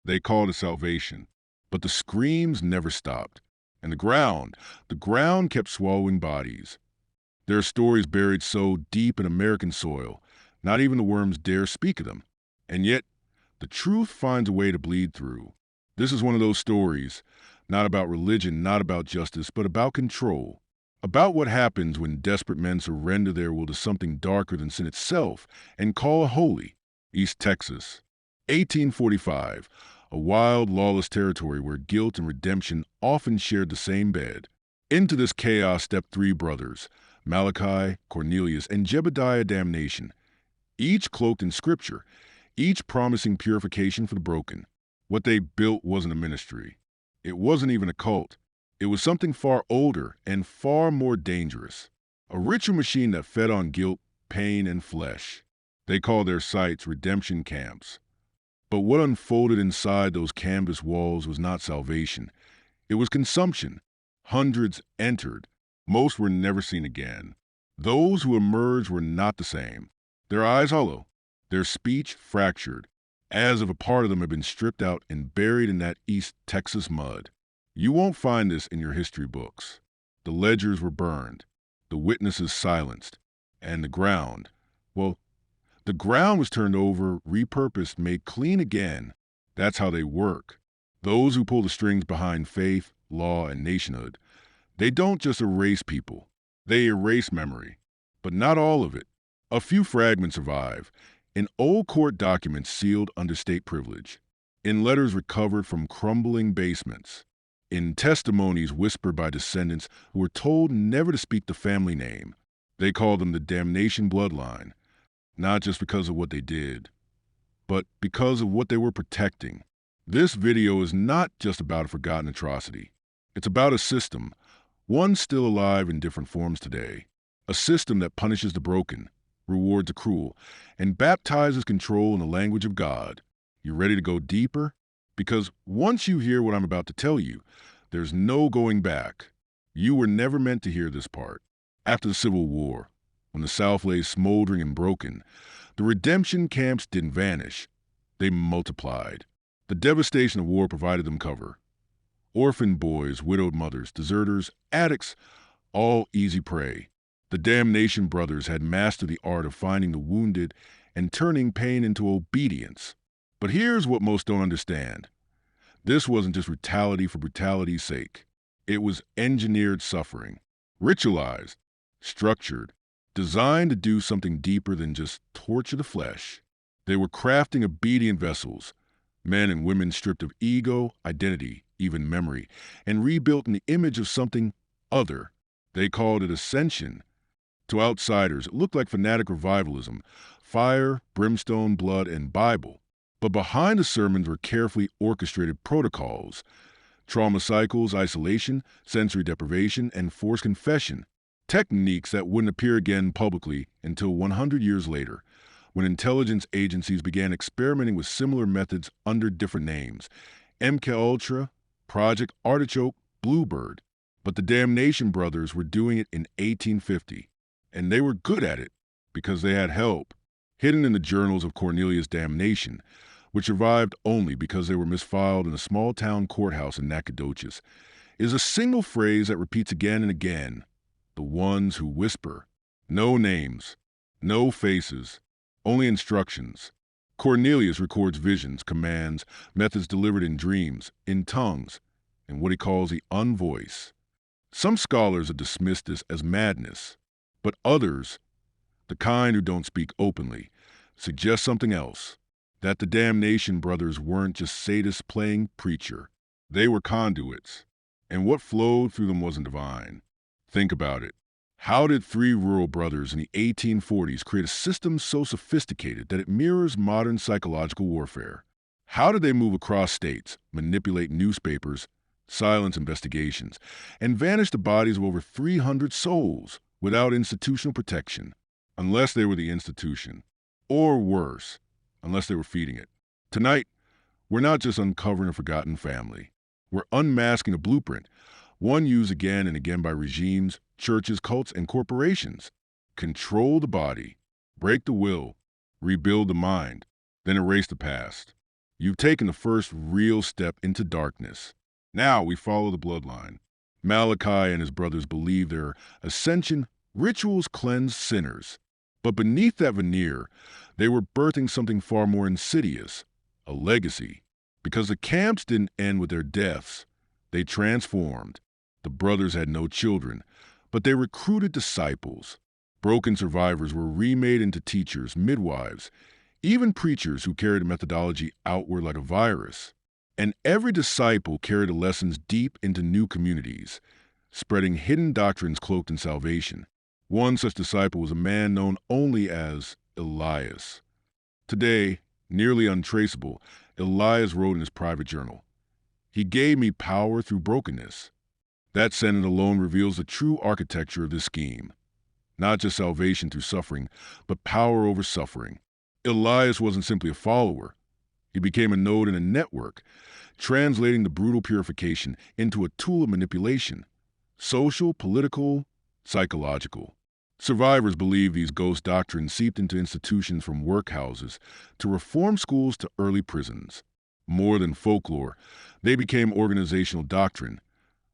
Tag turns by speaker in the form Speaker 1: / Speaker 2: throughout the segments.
Speaker 1: They called it salvation. But the screams never stopped. And the ground kept swallowing bodies. There are stories buried so deep in American soil, not even the worms dare speak of them. And yet, the truth finds a way to bleed through. This is one of those stories, not about religion, not about justice, but about control. About what happens when desperate men surrender their will to something darker than sin itself and call it holy. East Texas, 1845, a wild, lawless territory where guilt and redemption often shared the same bed. Into this chaos stepped three brothers, Malachi, Cornelius, and Jebediah Damnation, each cloaked in scripture, each promising purification for the broken. What they built wasn't a ministry. It wasn't even a cult. It was something far older and far more dangerous. A ritual machine that fed on guilt, pain, and flesh. They called their sites redemption camps. But what unfolded inside those canvas walls was not salvation. It was consumption. Hundreds entered. Most were never seen again. Those who emerged were not the same. Their eyes hollow, their speech fractured, as if a part of them had been stripped out and buried in that East Texas mud. You won't find this in your history books. The ledgers were burned, the witnesses silenced, and well, the ground was turned over, repurposed, made clean again. That's how they work. Those who pull the strings behind faith, law, and nationhood, they don't just erase people. They erase memory. But not all of it. A few fragments survive, in old court documents sealed under state privilege, in letters recovered from crumbling basements, in testimonies whispered by descendants who were told never to speak the family name. They call them the damnation bloodline, not just because of what they did, but because of what they were protecting. This video is not just about a forgotten atrocity. It's about a system, one still alive in different forms today. A system that punishes the broken, rewards the cruel, and baptizes control in the language of God. You ready to go deeper? Because once you hear what I'm about to tell you, there's no going back. You were never meant to hear this part. After the Civil War, when the South lay smoldering and broken, the redemption camps didn't vanish. They multiplied. The devastation of war provided them cover. Orphan boys, widowed mothers, deserters, addicts, all easy prey. The Damnation brothers had mastered the art of finding the wounded and turning pain into obedience. But here's what most don't understand. This wasn't just brutality for brutality's sake. It was engineered suffering, ritualized, structured, designed to do something deeper than just torture the flesh. They were crafting obedient vessels, men and women stripped of ego, identity, even memory, and rebuilt in the image of something other. They called it ascension. To outsiders, it looked like fanatic revivalism, fire, brimstone, blood, and Bible. But behind the sermons were carefully orchestrated protocols, trauma cycles, isolation, sensory deprivation, and forced confession, techniques that wouldn't appear again publicly until 100 years later, when intelligence agencies began experimenting with similar methods under different names, MKUltra, Project Artichoke, Bluebird. But the Damnation brothers were doing it in 1850. And they were good at it because they had help. Hidden in the journals of Cornelius' damnation, which survived only because they were misfiled in a small-town courthouse in Nacogdoches, is a single phrase that repeats again and again. The ones who whisper. No names, no faces, only instructions. Cornelius records visions, commands, methods delivered in dreams, in tongues, in what he calls the unvoice. Some scholars have dismissed this as madness. But others, the kind who don't speak openly, suggest something else, that the Damnation brothers weren't just sadists playing preacher. They were conduits, and what flowed through them wasn't divine. Think about it. How did three rural brothers in the 1840s create a system so sophisticated that it mirrors modern psychological warfare? How did they move across states, manipulate newspapers, silence investigations, and vanish the bodies of over 300 souls? Without institutional protection, unless they were the institution, or worse, unless they were feeding it. Tonight, we're not just uncovering a forgotten family. We're unmasking a blueprint, one used again and again by regimes, churches, cults, and corporations. Control the body, break the will, rebuild the mind, then erase the past. You've taken the first real step into darkness. Now we follow the bloodline. Malachi and his brothers believe their ascension rituals cleanse sinners. But beneath that veneer, they were birthing something far more insidious, a legacy. Because the camps didn't end with their deaths, they transformed. The brothers had no children, but they recruited disciples. Broken survivors were remade into teachers, midwives, even preachers who carried a methodology outward like a virus. And every disciple carried the lessons deep into new communities, spreading hidden doctrines cloaked in salvation. One such disciple was a man known only as Elias. Today, nearly untraceable, Elias wrote in his private journal, "He gave me power through brokenness." That sentence alone reveals the true architecture of this scheme. Not just salvation through suffering, but power over suffering. Elias wasn't simply a follower. He became a node in a network, translating the brutal purification into a tool of manipulation. Social, political, psychological. Survivors believe these ghost doctrines seeped into institutions from workhouses to reform schools to early prisons. More than folklore, they became organizational doctrine,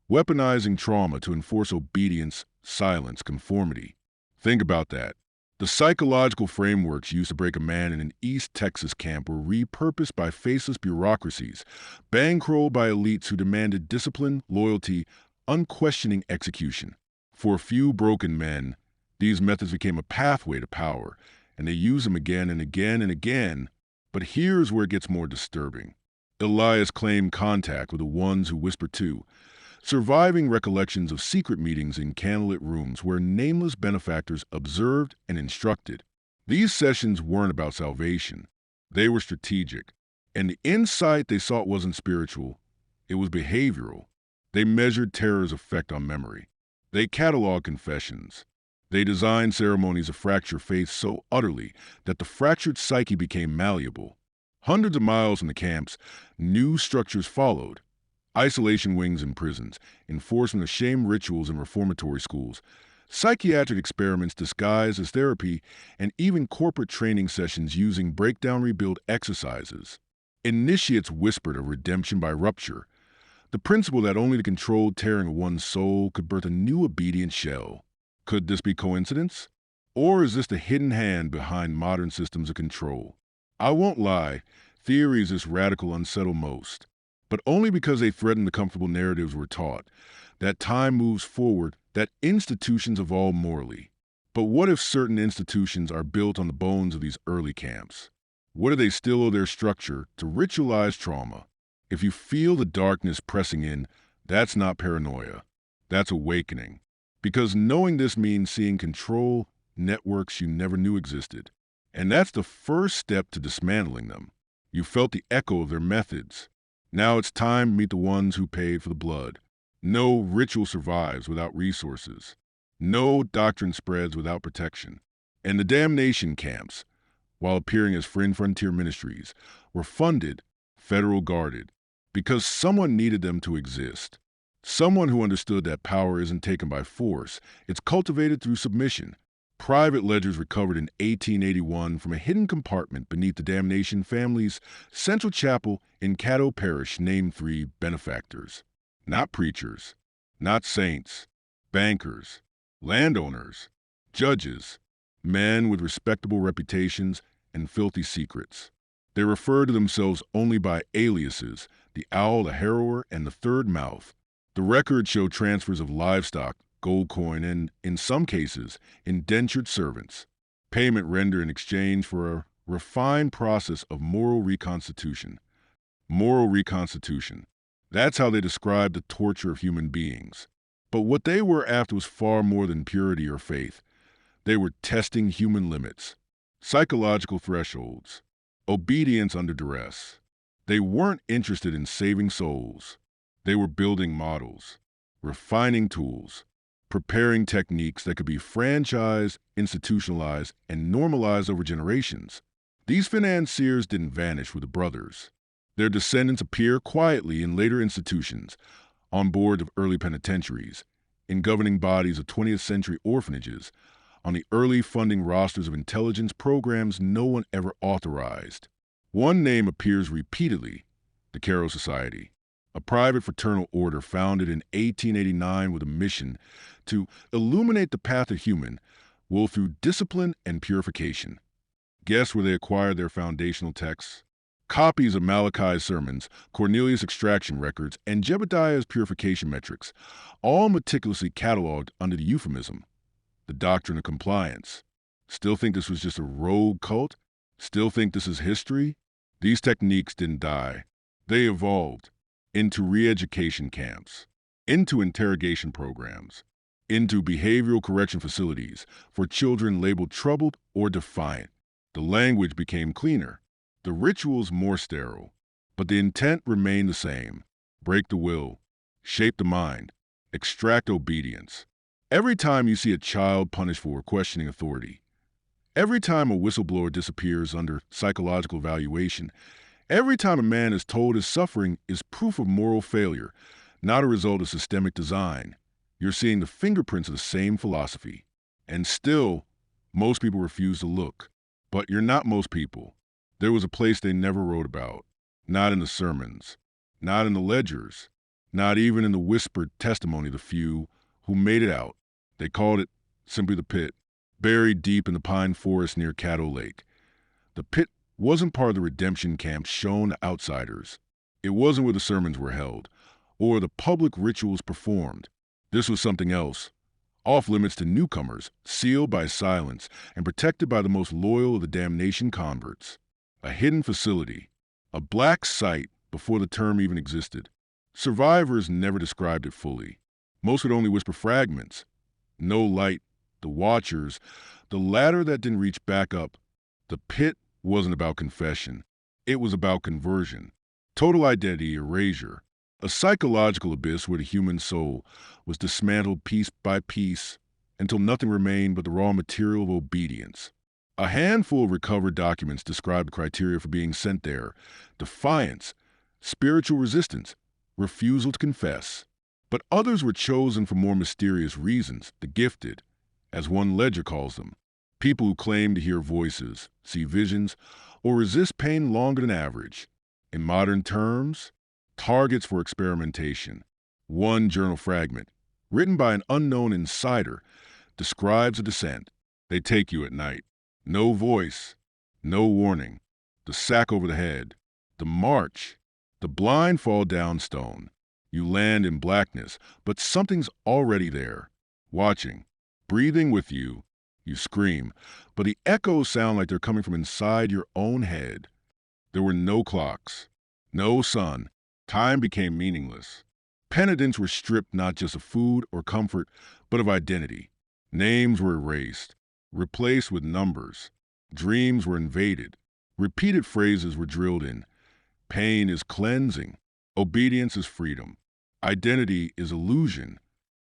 Speaker 1: weaponizing trauma to enforce obedience, silence, conformity. Think about that. The psychological frameworks used to break a man in an East Texas camp were repurposed by faceless bureaucracies, bankrolled by elites who demanded discipline, loyalty, unquestioning execution. For a few broken men, these methods became a pathway to power, and they use them again and again and again. But here's where it gets more disturbing. Elias claimed contact with the ones who whispered too, surviving recollections of secret meetings in candlelit rooms where nameless benefactors observed and instructed. These sessions weren't about salvation. They were strategic. And the insight they sought wasn't spiritual. It was behavioral. They measured terror's effect on memory. They cataloged confessions. They designed ceremonies to fracture faith so utterly that the fractured psyche became malleable. Hundreds of miles from the camps, new structures followed. Isolation wings in prisons, enforcement of shame rituals in reformatory schools, psychiatric experiments disguised as therapy, and even corporate training sessions using breakdown rebuild exercises. Initiates whispered of redemption by rupture, the principle that only the controlled tearing of one's soul could birth a new obedient shell. Could this be coincidence? Or is this the hidden hand behind modern systems of control? I won't lie, theories this radical unsettle most. But only because they threaten the comfortable narratives we're taught, that time moves forward, that institutions evolve morally. But what if certain institutions are built on the bones of these early camps? What if they still owe their structure to ritualized trauma? If you feel the darkness pressing in, that's not paranoia. That's awakening. Because knowing this means seeing control networks you never knew existed. And that's the first step to dismantling them. You felt the echo of their methods. Now it's time to meet the ones who paid for the blood. No ritual survives without resources. No doctrine spreads without protection. And the damnation camps, while appearing as frontier ministries, were funded, federal guarded, because someone needed them to exist. Someone who understood that power isn't taken by force, it's cultivated through submission. Private ledgers recovered in 1881 from a hidden compartment beneath the damnation family's central chapel in Caddo Parish named 3 benefactors. Not preachers, not saints, bankers, landowners, judges, men with respectable reputations and filthy secrets. They refer to themselves only by aliases, the owl, the harrower, and the third mouth. The records show transfers of livestock, gold coin, and, in some cases, indentured servants. Payment rendered in exchange for a refined process of moral reconstitution. Moral reconstitution. That's how they describe the torture of human beings. But what they were after was far more than purity or faith. They were testing human limits, psychological thresholds, obedience under duress. They weren't interested in saving souls. They were building models, refining tools, preparing techniques that could be franchised, institutionalized, and normalized over generations. These financiers didn't vanish with the brothers. Their descendants appear quietly in later institutions, on boards of early penitentiaries, in governing bodies of 20th century orphanages, on the early funding rosters of intelligence programs no one ever authorized. One name appears repeatedly: the Caro Society, a private fraternal order founded in 1889 with a mission to illuminate the path of human will through discipline and purification. Guess where they acquired their foundational texts? Copies of Malachi's sermons, Cornelius' extraction records, and Jebediah's purification metrics, all meticulously cataloged under the euphemism, the doctrine of compliance. Still think this was just a rogue cult? Still think this is history? These techniques didn't die. They evolved into re-education camps, into interrogation programs, into behavioral correction facilities for children labeled troubled or defiant. The language became cleaner, the rituals more sterile, but the intent remained the same: break the will, shape the mind, extract obedience. Every time you see a child punished for questioning authority, every time a whistleblower disappears under psychological evaluation, every time a man is told his suffering is proof of moral failure, not a result of systemic design, you're seeing the fingerprints of the same philosophy. And still, most people refuse to look. But you're not most people. There was a place they never wrote about. Not in the sermons, not in the ledgers, not even in the whispered testimony of the few who made it out. They called it simply the pit, buried deep in the pine forest near Caddo Lake. The pit wasn't part of the redemption camps shown to outsiders. It wasn't where the sermons were held, or the public rituals performed. This was something else, off limits to newcomers, sealed by silence, and protected by the most loyal of the damnation converts. A hidden facility, a black site before the term even existed. Survivors never described it fully. Most would only whisper fragments. No light, the watchers, the ladder that didn't reach back up. The pit wasn't about confession. It was about conversion. Total identity erasure. A psychological abyss where the human soul was dismantled piece by piece until nothing remained but the raw material of obedience. A handful of recovered documents describe the criteria for being sent there: defiance, spiritual resistance, refusal to confess. But others were chosen for more mysterious reasons: the gifted, as one ledger calls them, people who claim to hear voices, see visions, or resist pain longer than average. In modern terms, targets for experimentation. One journal fragment, written by an unknown insider, describes a descent. They take you at night. No voice, no warning. The sack over the head, the march, the blind fall down stone. You land in blackness, but something's already there, watching, breathing with you. You scream, but the echoes sound like they're coming from inside your own head. There were no clocks, no sun. Time became meaningless. Penitents were stripped not just of food or comfort, but of identity. Names were erased, replaced with numbers. Dreams were invaded. Repeated phrases were drilled in. Pain is cleansing. Obedience is freedom. Identity is illusion.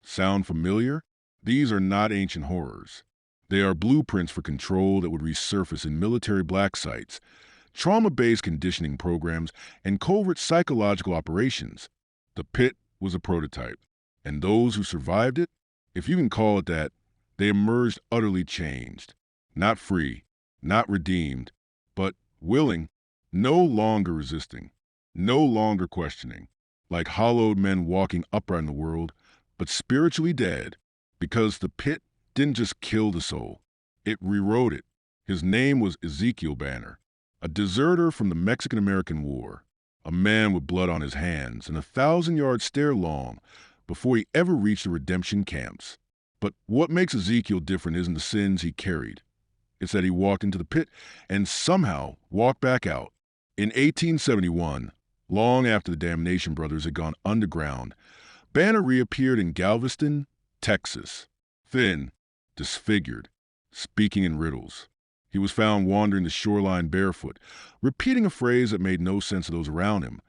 Speaker 1: Sound familiar? These are not ancient horrors. They are blueprints for control that would resurface in military black sites, trauma-based conditioning programs, and covert psychological operations. The pit was a prototype, and those who survived it, if you can call it that, they emerged utterly changed. Not free, not redeemed, but willing, no longer resisting, no longer questioning, like hollowed men walking upright in the world, but spiritually dead, because the pit didn't just kill the soul, it rewrote it. His name was Ezekiel Banner, a deserter from the Mexican-American War, a man with blood on his hands and a 1,000-yard stare long before he ever reached the redemption camps. But what makes Ezekiel different isn't the sins he carried. It's that he walked into the pit and somehow walked back out. In 1871, long after the Damnation Brothers had gone underground, Banner reappeared in Galveston, Texas, thin, disfigured, speaking in riddles. He was found wandering the shoreline barefoot, repeating a phrase that made no sense to those around him.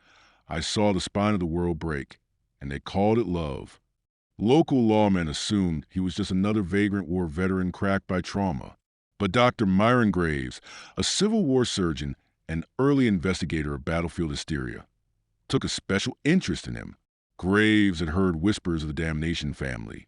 Speaker 1: I saw the spine of the world break, and they called it love. Local lawmen assumed he was just another vagrant war veteran cracked by trauma. But Dr. Myron Graves, a Civil War surgeon and early investigator of battlefield hysteria, took a special interest in him. Graves had heard whispers of the Damnation family.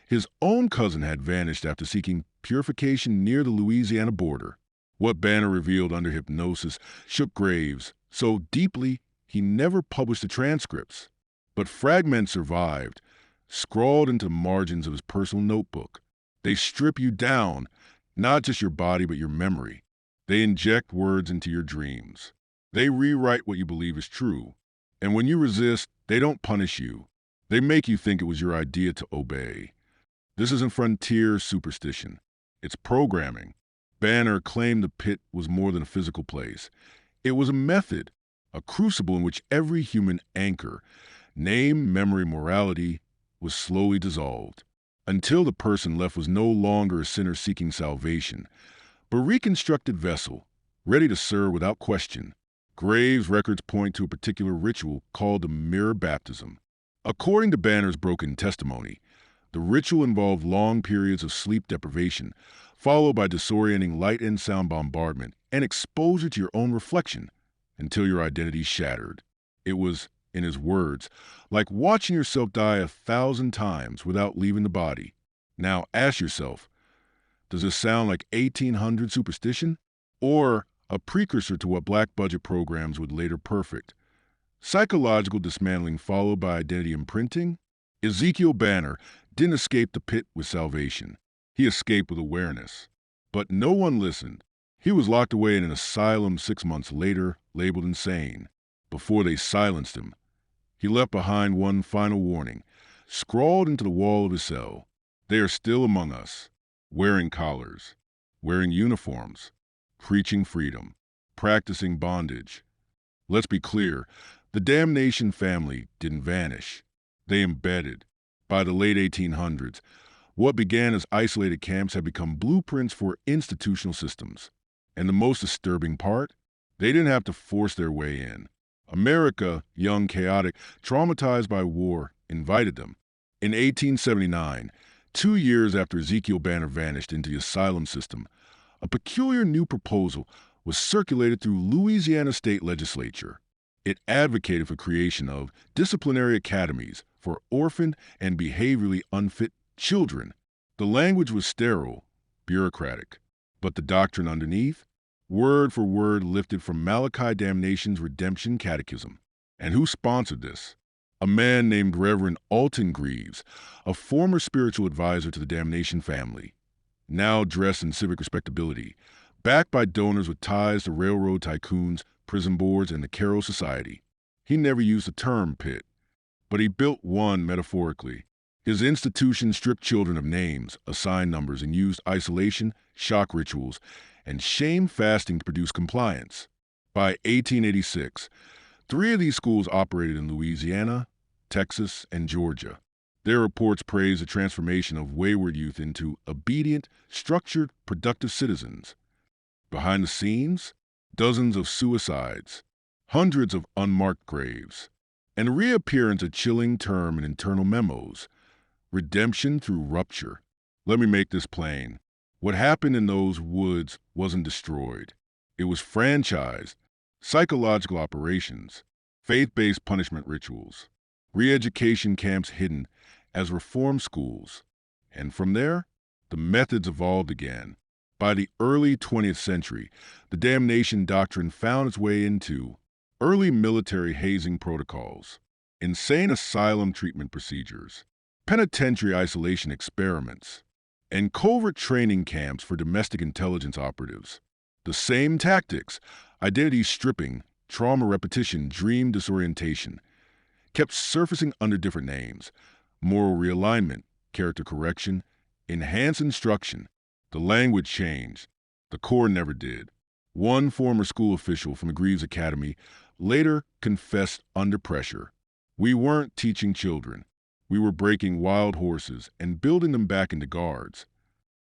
Speaker 1: His own cousin had vanished after seeking purification near the Louisiana border. What Banner revealed under hypnosis shook Graves so deeply he never published the transcripts. But fragments survived, scrawled into the margins of his personal notebook. They strip you down, not just your body but your memory. They inject words into your dreams. They rewrite what you believe is true. And when you resist, they don't punish you. They make you think it was your idea to obey. This isn't frontier superstition. It's programming. Banner claimed the pit was more than a physical place. It was a method, a crucible in which every human anchor, name, memory, morality, was slowly dissolved, until the person left was no longer a sinner seeking salvation, but a reconstructed vessel, ready to serve without question. Graves' records point to a particular ritual called the mirror baptism. According to Banner's broken testimony, the ritual involved long periods of sleep deprivation, followed by disorienting light and sound bombardment and exposure to your own reflection until your identity shattered. It was, in his words, like watching yourself die 1,000 times without leaving the body. Now ask yourself, does this sound like 1800 superstition? Or a precursor to what black budget programs would later perfect? Psychological dismantling followed by identity imprinting? Ezekiel Banner didn't escape the pit with salvation. He escaped with awareness. But no one listened. He was locked away in an asylum 6 months later, labeled insane. Before they silenced him, he left behind one final warning, scrawled into the wall of his cell. They are still among us, wearing collars, wearing uniforms, preaching freedom, practicing bondage. Let's be clear, the Damnation family didn't vanish. They embedded. By the late 1800s, what began as isolated camps had become blueprints for institutional systems. And the most disturbing part? They didn't have to force their way in. America, young, chaotic, traumatized by war, invited them. In 1879, 2 years after Ezekiel Banner vanished into the asylum system, a peculiar new proposal was circulated through Louisiana state legislature. It advocated for creation of disciplinary academies for orphaned and behaviorally unfit children. The language was sterile, bureaucratic, but the doctrine underneath? Word for word lifted from Malachi Damnation's Redemption Catechism. And who sponsored this? A man named Reverend Alton Greaves, a former spiritual advisor to the Damnation family, now dressed in civic respectability, backed by donors with ties to railroad tycoons, prison boards, and the Carroll Society. He never used the term pit, but he built one metaphorically. His institution stripped children of names, assigned numbers, and used isolation, shock rituals, and shame fasting to produce compliance. By 1886, 3 of these schools operated in Louisiana, Texas, and Georgia. Their reports praised the transformation of wayward youth into obedient, structured, productive citizens. Behind the scenes, dozens of suicides, hundreds of unmarked graves, and the reappearance of chilling term in internal memos. Redemption through rupture. Let me make this plain. What happened in those woods wasn't destroyed. It was franchised, psychological operations, faith-based punishment rituals, re-education camps hidden as reform schools. And from there, the methods evolved again. By the early 20th century, the damnation doctrine found its way into early military hazing protocols, insane asylum treatment procedures, penitentiary isolation experiments, and covert training camps for domestic intelligence operatives. The same tactics, identity stripping, trauma repetition, dream disorientation, kept surfacing under different names: moral realignment, character correction, enhanced instruction. The language changed. The core never did. One former school official from the Greaves Academy later confessed under pressure. We weren't teaching children. We were breaking wild horses and building them back into guards.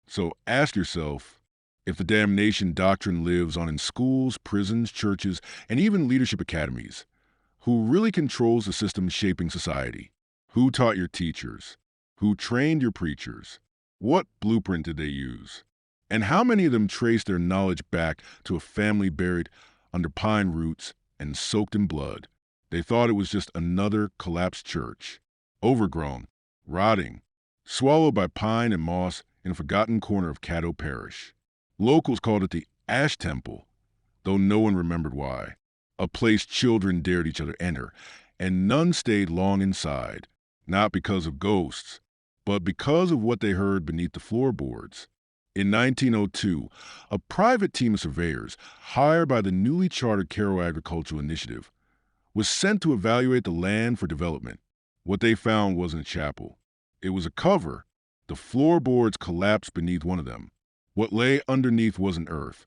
Speaker 1: So ask yourself, if the damnation doctrine lives on in schools, prisons, churches, and even leadership academies, who really controls the system shaping society? Who taught your teachers? Who trained your preachers? What blueprint did they use? And how many of them traced their knowledge back to a family buried under pine roots and soaked in blood? They thought it was just another collapsed church, overgrown, rotting, swallowed by pine and moss in a forgotten corner of Caddo Parish. Locals called it the Ash Temple, though no one remembered why. A place children dared each other enter, and none stayed long inside, not because of ghosts, but because of what they heard beneath the floorboards. In 1902, a private team of surveyors, hired by the newly chartered Carroll Agricultural Initiative, was sent to evaluate the land for development. What they found wasn't a chapel. It was a cover. The floorboards collapsed beneath one of them. What lay underneath wasn't earth.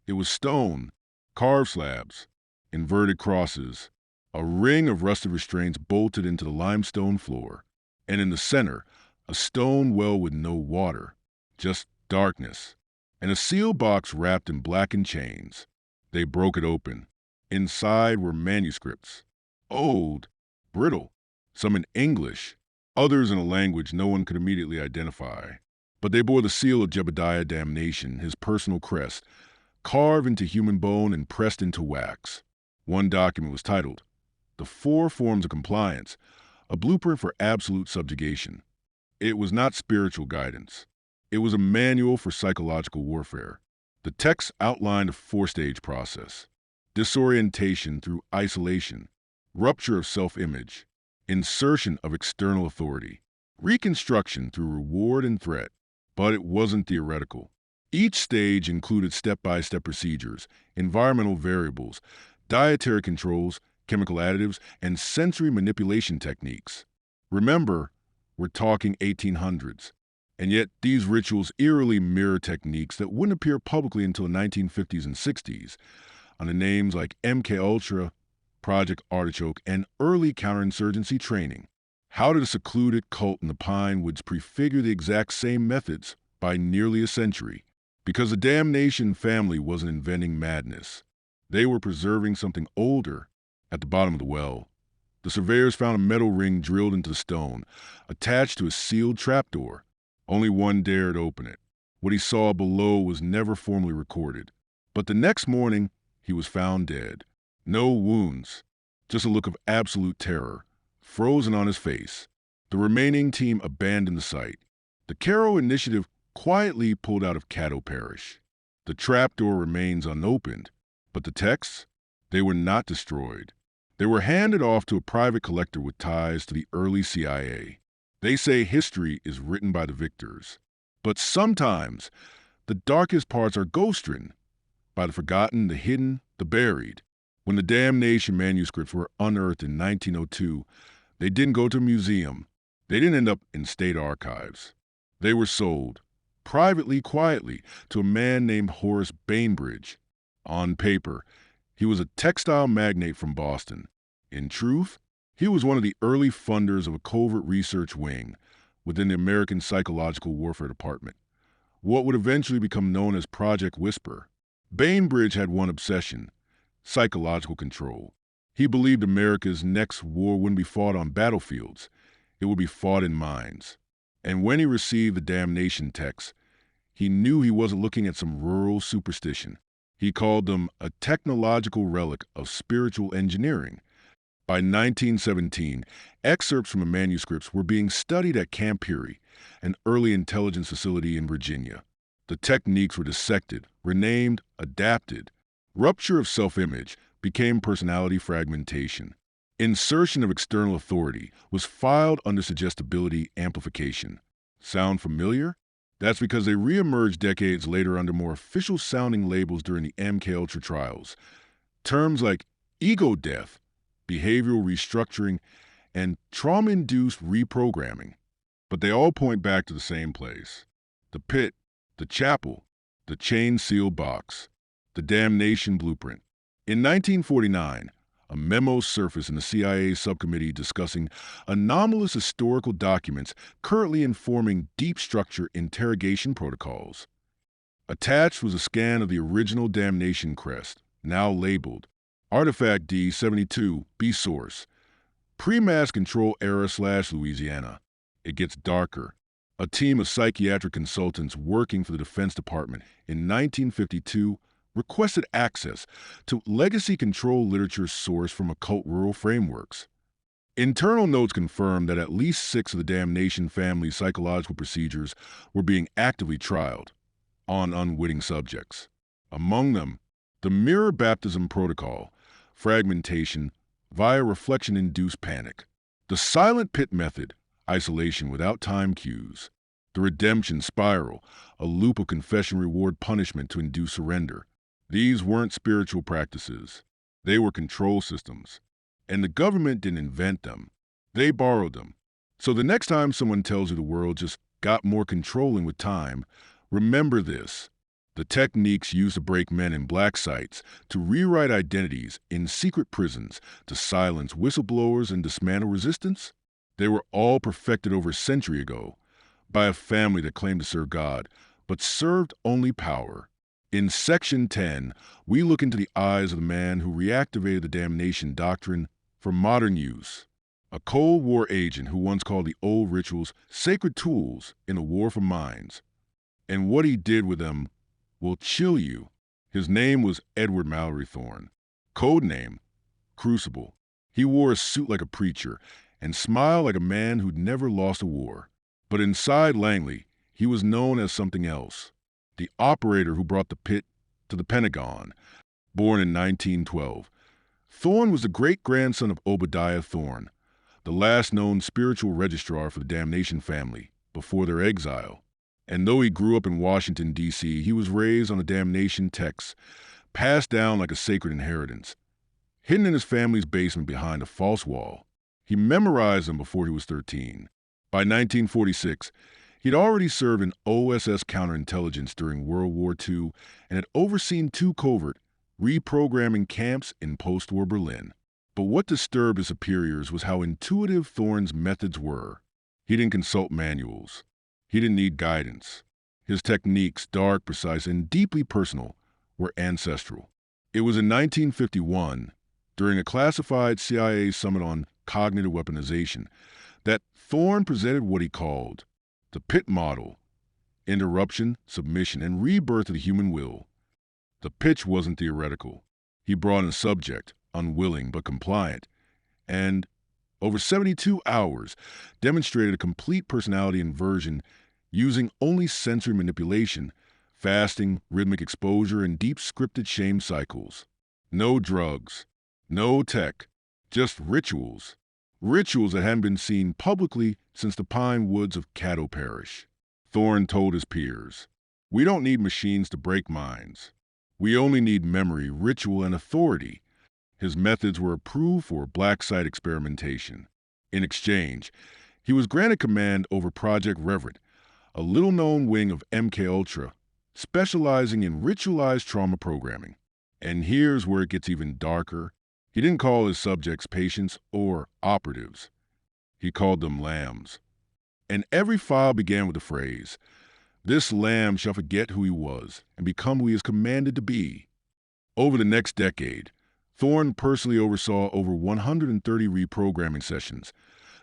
Speaker 1: It was stone, carved slabs, inverted crosses, a ring of rusted restraints bolted into the limestone floor, and in the center, a stone well with no water, just darkness, and a sealed box wrapped in blackened chains. They broke it open. Inside were manuscripts, old, brittle, some in English, others in a language no one could immediately identify. But they bore the seal of Jebediah Damnation, his personal crest, carved into human bone and pressed into wax. One document was titled, "The Four Forms of Compliance, a Blueprint for Absolute Subjugation." It was not spiritual guidance. It was a manual for psychological warfare. The text outlined a four-stage process: disorientation through isolation, rupture of self-image, insertion of external authority, reconstruction through reward and threat. But it wasn't theoretical. Each stage included step-by-step procedures, environmental variables, dietary controls, chemical additives, and sensory manipulation techniques. Remember, we're talking 1800s. And yet these rituals eerily mirror techniques that wouldn't appear publicly until the 1950s and 60s, under names like MKUltra, Project Artichoke, and early counterinsurgency training. How did a secluded cult in the Pine Woods prefigure the exact same methods by nearly a century? Because the Damnation family wasn't inventing madness. They were preserving something older. At the bottom of the well, the surveyors found a metal ring drilled into the stone, attached to a sealed trapdoor. Only one dared open it. What he saw below was never formally recorded. But the next morning, he was found dead. No wounds, just a look of absolute terror, frozen on his face. The remaining team abandoned the site. The Carroll Initiative quietly pulled out of Caddo Parish. The trapdoor remains unopened, but the texts, they were not destroyed. They were handed off to a private collector with ties to the early CIA. They say history is written by the victors. But sometimes, the darkest parts are ghost-written, by the forgotten, the hidden, the buried. When the Damnation manuscripts were unearthed in 1902, they didn't go to a museum. They didn't end up in state archives. They were sold, privately, quietly, to a man named Horace Bainbridge. On paper, he was a textile magnate from Boston. In truth, he was one of the early funders of a covert research wing within the American Psychological Warfare Department, what would eventually become known as Project Whisper. Bainbridge had one obsession: psychological control. He believed America's next war wouldn't be fought on battlefields. It would be fought in minds. And when he received the Damnation texts, he knew he wasn't looking at some rural superstition. He called them a technological relic of spiritual engineering. By 1917, excerpts from the manuscripts were being studied at Camp Peary, an early intelligence facility in Virginia. The techniques were dissected, renamed, adapted. Rupture of self-image became personality fragmentation. Insertion of external authority was filed under suggestibility amplification. Sound familiar? That's because they reemerged decades later under more official-sounding labels during the MKUltra trials. Terms like ego death, behavioral restructuring, and trauma-induced reprogramming. But they all point back to the same place: the pit, the chapel, the chain-sealed box, the Damnation blueprint. In 1949, a memo surfaced in the CIA subcommittee discussing anomalous historical documents currently informing deep structure interrogation protocols. Attached was a scan of the original Damnation crest, now labeled Artifact D72, B source, pre-mass control era/Louisiana. It gets darker. A team of psychiatric consultants working for the Defense Department in 1952 requested access to legacy control literature sourced from occult rural frameworks. Internal notes confirmed that at least 6 of the Damnation family's psychological procedures were being actively trialed on unwitting subjects. Among them, the mirror baptism protocol, fragmentation via reflection-induced panic, the silent pit method, isolation without time cues, the redemption spiral, a loop of confession reward punishment to induce surrender. These weren't spiritual practices. They were control systems. And the government didn't invent them. They borrowed them. So the next time someone tells you the world just got more controlling with time, remember this. The techniques used to break men in black sites, to rewrite identities in secret prisons, to silence whistleblowers and dismantle resistance, they were all perfected over a century ago by a family that claimed to serve God, but served only power. In Section 10, we look into the eyes of the man who reactivated the damnation doctrine for modern use. A Cold War agent who once called the old rituals sacred tools in a war for minds. And what he did with them will chill you. His name was Edward Mallory Thorne, code name Crucible. He wore a suit like a preacher and smiled like a man who'd never lost a war. But inside Langley, he was known as something else. The operator who brought the pit to the Pentagon, born in 1912. Thorne was the great-grandson of Obadiah Thorne, the last known spiritual registrar for the damnation family before their exile. And though he grew up in Washington, D.C., he was raised on the damnation texts, passed down like a sacred inheritance, hidden in his family's basement behind a false wall. He memorized them before he was 13. By 1946, he'd already served in OSS counterintelligence during World War II and had overseen 2 covert reprogramming camps in post-war Berlin. But what disturbed his superiors was how intuitive Thorne's methods were. He didn't consult manuals. He didn't need guidance. His techniques, dark, precise, and deeply personal, were ancestral. It was in 1951, during a classified CIA summit on cognitive weaponization, that Thorne presented what he called the pit model: interruption, submission, and rebirth of the human will. The pitch wasn't theoretical. He brought in a subject, unwilling but compliant, and, over 72 hours, demonstrated a complete personality inversion using only sensory manipulation, fasting, rhythmic exposure, and deep scripted shame cycles. No drugs, no tech, just rituals. Rituals that hadn't been seen publicly since the pine woods of Caddo Parish. Thorne told his peers, "We don't need machines to break minds. We only need memory, ritual, and authority." His methods were approved for black site experimentation. In exchange, he was granted command over Project Reverend, a little-known wing of MKUltra, specializing in ritualized trauma programming. And here's where it gets even darker. He didn't call his subjects patients or operatives. He called them lambs. And every file began with the phrase, "This lamb shall forget who he was and become who he is commanded to be." Over the next decade, Thorne personally oversaw over 130 reprogramming sessions,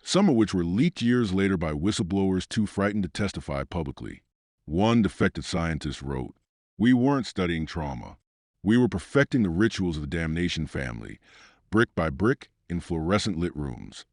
Speaker 1: some of which were leaked years later by whistleblowers too frightened to testify publicly. One defected scientist wrote, "We weren't studying trauma. We were perfecting the rituals of the damnation family, brick by brick, in fluorescent-lit rooms."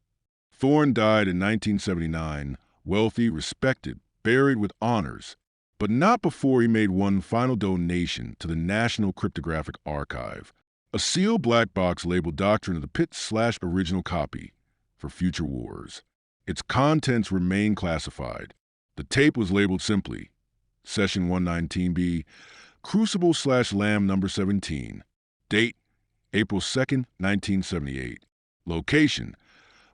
Speaker 1: Thorne died in 1979, wealthy, respected, buried with honors, but not before he made one final donation to the National Cryptographic Archive, a sealed black box labeled Doctrine of the Pit/original copy for future wars. Its contents remain classified. The tape was labeled simply, Session 119B, Crucible/Lamb number 17. Date, April 2nd, 1978. Location,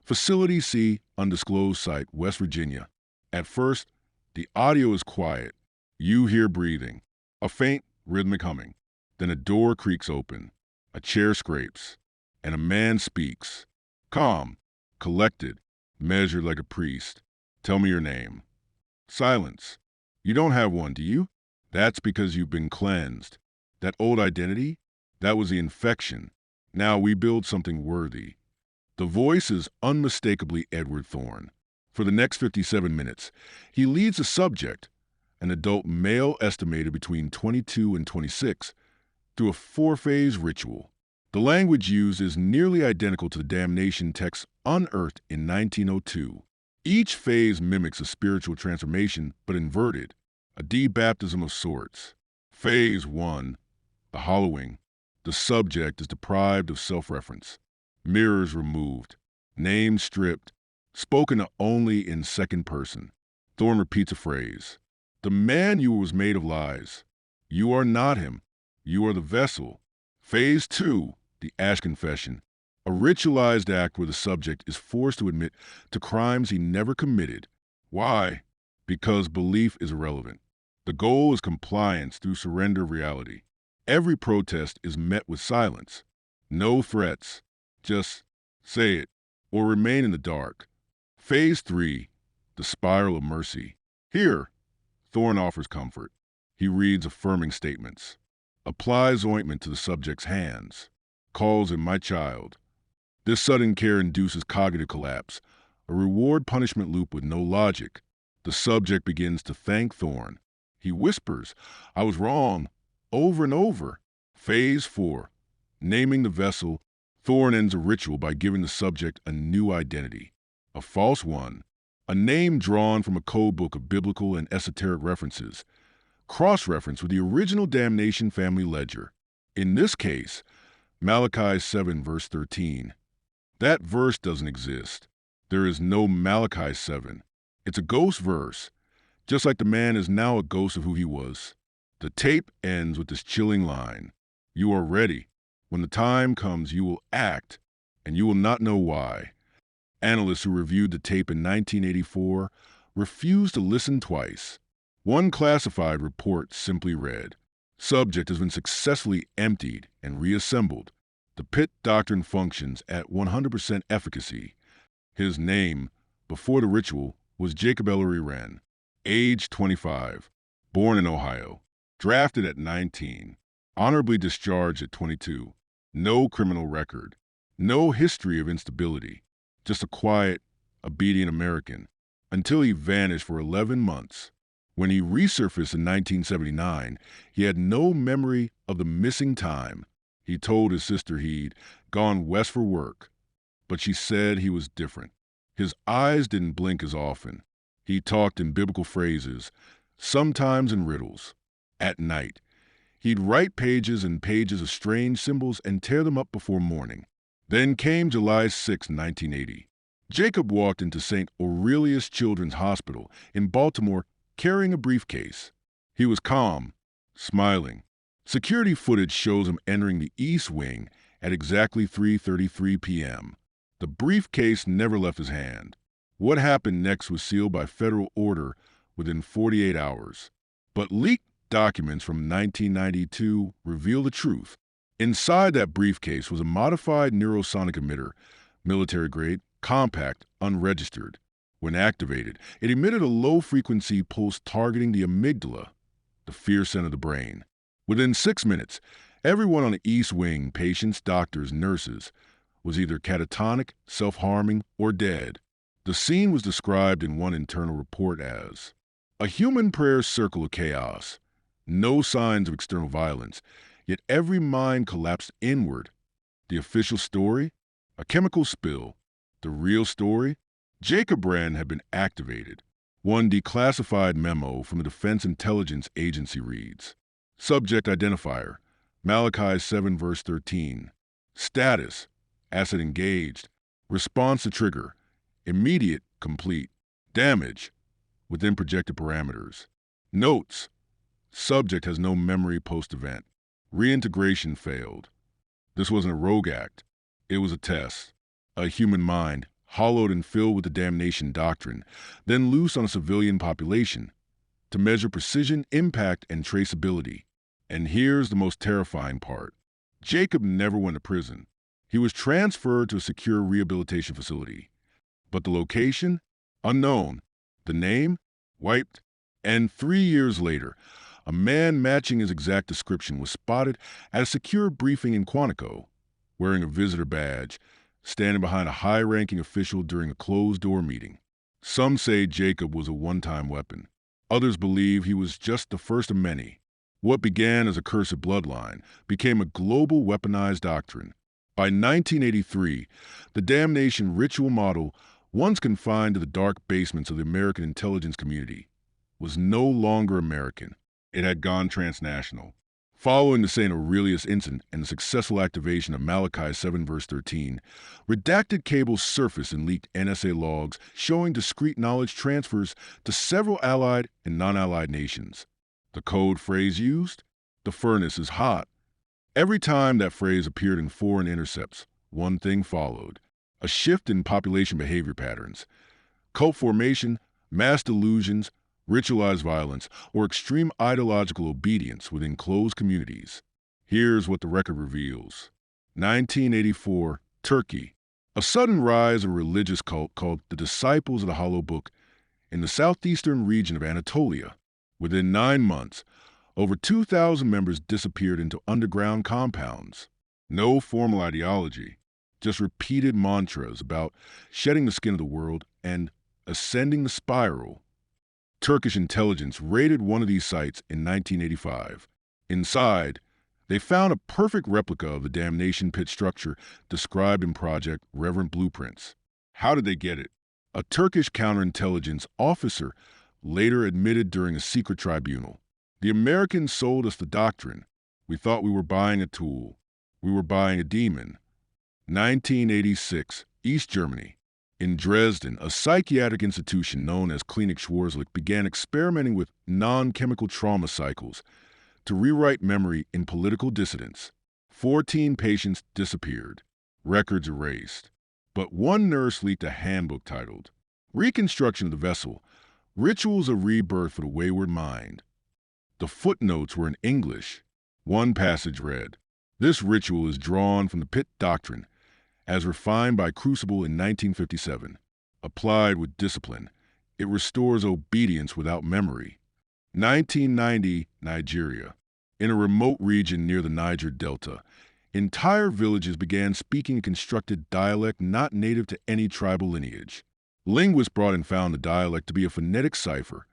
Speaker 1: Facility C, undisclosed site, West Virginia. At first, the audio is quiet. You hear breathing, a faint, rhythmic humming. Then a door creaks open, a chair scrapes, and a man speaks. Calm, collected, measured like a priest. "Tell me your name." Silence. "You don't have one, do you?" "That's because you've been cleansed. That old identity, that was the infection. Now we build something worthy." The voice is unmistakably Edward Thorne. For the next 57 minutes, he leads a subject, an adult male estimated between 22 and 26, through a 4-phase ritual. The language used is nearly identical to the damnation texts unearthed in 1902. Each phase mimics a spiritual transformation, but inverted, a debaptism of sorts. Phase 1, The hollowing. The subject is deprived of self-reference. Mirrors removed. Names stripped. Spoken only in second person. Thorne repeats a phrase. The man you were was made of lies. You are not him. You are the vessel. Phase 2, the Ash Confession. A ritualized act where the subject is forced to admit to crimes he never committed. Why? Because belief is irrelevant. The goal is compliance through surrender of reality. Every protest is met with silence. No threats. Just say it or remain in the dark. Phase 3, the spiral of mercy. Here, Thorne offers comfort. He reads affirming statements, applies ointment to the subject's hands, calls him my child. This sudden care induces cognitive collapse, a reward-punishment loop with no logic. The subject begins to thank Thorne. He whispers, I was wrong, over and over. Phase 4, naming the vessel. Thorne ends a ritual by giving the subject a new identity, a false one, a name drawn from a code book of biblical and esoteric references, cross-referenced with the original damnation family ledger. In this case, Malachi 7 verse 13. That verse doesn't exist. There is no Malachi 7. It's a ghost verse, just like the man is now a ghost of who he was. The tape ends with this chilling line. You are ready. When the time comes, you will act, and you will not know why. Analysts who reviewed the tape in 1984 refused to listen twice. One classified report simply read, subject has been successfully emptied and reassembled. The pit doctrine functions at 100% efficacy. His name, before the ritual, was Jacob Ellery Wren, age 25, born in Ohio, drafted at 19, honorably discharged at 22, no criminal record, no history of instability, just a quiet, obedient American, until he vanished for 11 months. When he resurfaced in 1979, he had no memory of the missing time. He told his sister he'd gone west for work, but she said he was different. His eyes didn't blink as often. He talked in biblical phrases, sometimes in riddles. At night, he'd write pages and pages of strange symbols and tear them up before morning. Then came July 6, 1980. Jacob walked into St. Aurelius Children's Hospital in Baltimore carrying a briefcase. He was calm, smiling. Security footage shows him entering the East Wing at exactly 3:33 p.m. The briefcase never left his hand. What happened next was sealed by federal order within 48 hours. But leaked documents from 1992 reveal the truth. Inside that briefcase was a modified neurosonic emitter, military-grade, compact, unregistered. When activated, it emitted a low-frequency pulse targeting the amygdala, the fear center of the brain. Within 6 minutes, everyone on the East Wing, patients, doctors, nurses, was either catatonic, self-harming, or dead. The scene was described in one internal report as a human prayer circle of chaos. No signs of external violence, yet every mind collapsed inward. The official story? A chemical spill. The real story? Jacob Wren had been activated. One declassified memo from the Defense Intelligence Agency reads, Subject identifier, Malachi 7 verse 13. Status, asset engaged. Response to trigger, immediate, complete. Damage, within projected parameters. Notes, subject has no memory post-event. Reintegration failed. This wasn't a rogue act. It was a test. A human mind, hollowed and filled with the damnation doctrine, then loose on a civilian population to measure precision, impact, and traceability. And here's the most terrifying part. Jacob never went to prison. He was transferred to a secure rehabilitation facility. But the location? Unknown. The name? Wiped. And 3 years later, a man matching his exact description was spotted at a secure briefing in Quantico, wearing a visitor badge, standing behind a high-ranking official during a closed-door meeting. Some say Jacob was a one-time weapon. Others believe he was just the first of many. What began as a cursed bloodline became a global weaponized doctrine. By 1983, the damnation ritual model, once confined to the dark basements of the American intelligence community, was no longer American. It had gone transnational. Following the St. Aurelius incident and the successful activation of Malachi 7 verse 13, redacted cables surfaced and leaked NSA logs showing discrete knowledge transfers to several allied and non-allied nations. The code phrase used? The furnace is hot. Every time that phrase appeared in foreign intercepts, one thing followed: a shift in population behavior patterns. Cult formation, mass delusions, ritualized violence, or extreme ideological obedience within closed communities. Here's what the record reveals. 1984, Turkey. A sudden rise of a religious cult called the Disciples of the Hollow Book in the southeastern region of Anatolia. Within 9 months, over 2,000 members disappeared into underground compounds. No formal ideology, just repeated mantras about shedding the skin of the world and ascending the spiral. Turkish intelligence raided one of these sites in 1985. Inside, they found a perfect replica of the damnation pit structure described in Project Reverend Blueprints. How did they get it? A Turkish counterintelligence officer later admitted during a secret tribunal. The Americans sold us the doctrine. We thought we were buying a tool. We were buying a demon. 1986, East Germany. In Dresden, a psychiatric institution known as Klinik Schwarzlich began experimenting with non-chemical trauma cycles to rewrite memory in political dissidents. 14 patients disappeared, records erased. But one nurse leaked a handbook titled, Reconstruction of the Vessel, Rituals of Rebirth for the Wayward Mind. The footnotes were in English. One passage read, This ritual is drawn from the Pit Doctrine, as refined by Crucible in 1957. Applied with discipline, it restores obedience without memory. 1990, Nigeria. In a remote region near the Niger Delta, entire villages began speaking a constructed dialect not native to any tribal lineage. Linguists brought and found the dialect to be a phonetic cipher,